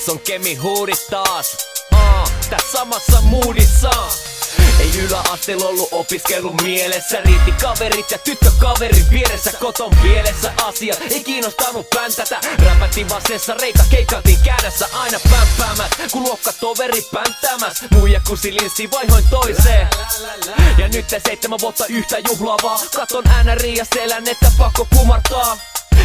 Tossa on Kemi huudit taas, tää samassa moodissa. Ei yläasteella ollut opiskelun mielessä. Riitti kaverit ja tyttökaverin vieressä. Koton pielessä asiat ei kiinnostanut päntätä. Räpättiin vasessa reita, keikkailtiin käännässä. Aina pämpäämät, kun luokkatoverit pänttämäs. Muija kusi linssi, vaihoin toiseen. Ja nyt 7 vuotta yhtä juhlavaa. Katon NRI ja selän, että pakko kumartaa.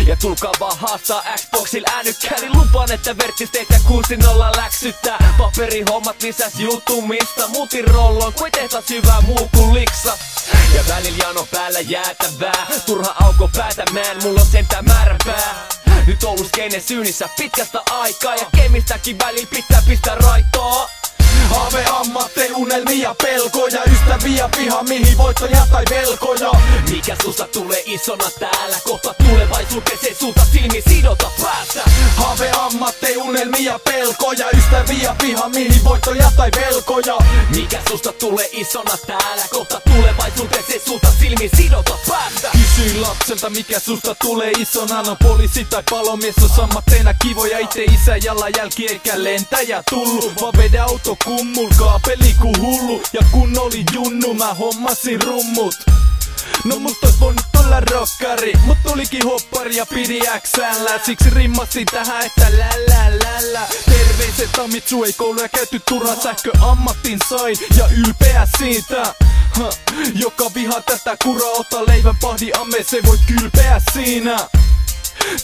Ja tulkaa vaan haastaa Xboxilla äänykkää. Niin lupaan, että verttis teitä 6-0 läksyttää. Paperihommat lisäs jutumista. Muutin rolloon, kui tehtas hyvää muu kuin liksa. Ja välillä jano päällä jäätävää. Turha auko päätämään, mulla on sentään määränpää. Nyt Oulus skeinen syynissä pitkästä aikaa. Ja Kemistäkin välillä pitää pistää raitoa. Haave, ammattei, unelmia, pelkoja. Ystäviä, piha, mihin voittoja tai velkoja. Mikä susta tulee isona täällä? Kohta tulevaisuuteen se sulta silmi sidota päästä. Haave, ammattei, unelmia, pelkoja. Ystäviä, piha, mihin voittoja tai velkoja. Mikä susta tulee isona täällä? Kohta tulevaisuuteen se sulta silmi sidota päästä. Kysyin lapselta, mikä susta tulee isona. No poliisi tai palomies on ammatteina kivoja. Ite isä jalanjälki eikä lentäjä tullu. Vaan vedä auto kummul, kaapeli ku hullu. Ja kun oli junnu, mä hommasin rummut. No musta ois voinut olla rockari, mut tulikin hoppari ja pidi XL. Siksi rimmasin tähän, että lälä. Terveiset Tamitsu, ei kouluja käyty turha, sähköammattin sain ja ylpeä siitä. Joka vihaa tätä kuraa, ota leivän pahdi amme, se voi kylpeä siinä.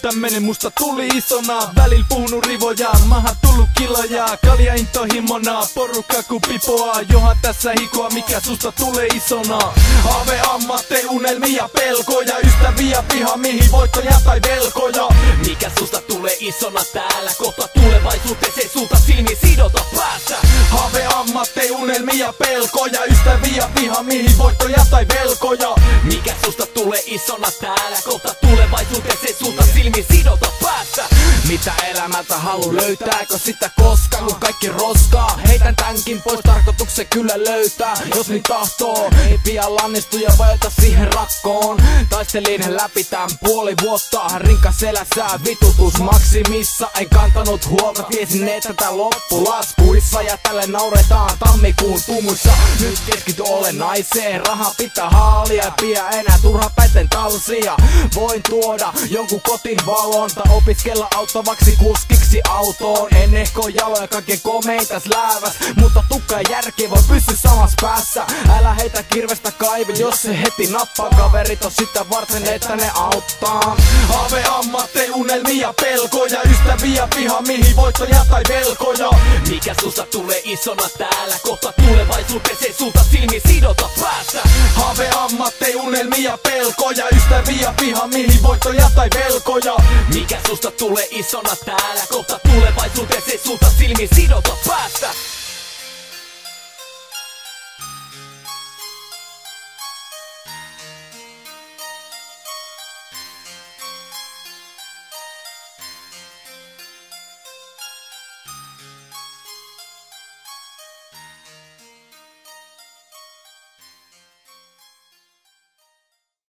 Tämmönen musta tuli isona, välillä puhunut rivoja, maahan tullut kiloja. Kalja intohimona, porukka ku pipoa, johan tässä hikoa, mikä susta tulee isona. Haave, ammattei, unelmia, pelkoja. Ystäviä, piha, mihin voittoja tai velkoja. Mikä susta tulee isona täällä? Kohta tulevaisuuteen se sulta silmi sidota päästä. Haave, ammattei, unelmia, pelkoja. Ystäviä, piha, mihin voittoja tai velkoja. Mikä susta tulee isona täällä? Kohta tulevaisuuteen se sulta silmi sidota päästä. Mitä elämältä halu löytääkö sitä koskaan, kun kaikki roskaa? Heitän tämänkin pois, tarkoituksen kyllä löytää, jos niin tahtoo. Ei pian lannistu ja vajota siihen rakkoon. Taistelin läpi tän puoli vuotta, rinka selässä vitutus maksimissa. En kantanut huolta, tiesin että tää loppulaskuissa. Ja tälle nauretaan tammikuun tumuissa. Nyt keskity olennaiseen, raha pitää haalia. Ja pian enää turha päitten talsia. Voin tuoda jonkun kotivalonta, opiskella auttavaksi kuskiksi autoon. En ehko jaloja kaiken komeitas lääväs, mutta tukka ja järki voi pysyä samassa päässä. Älä heitä kirvestä kaivin, jos se heti nappaa. Kaverit on sitä varten, että ne auttaa. Haave, ammattei, unelmia, pelkoja. Ystäviä, piha, mihin voittoja tai velkoja. Mikä susta tulee isona täällä? Kohta tulevaisuuteen se sulta silmi sidota päästä. Haave, ammattei, unelmia, pelkoja. Ystäviä, piha, mihin voittoja tai velkoja. Mikä susta tulee isona täällä? Kohta tulevaisuuteen se sulta silmi sidota päästä.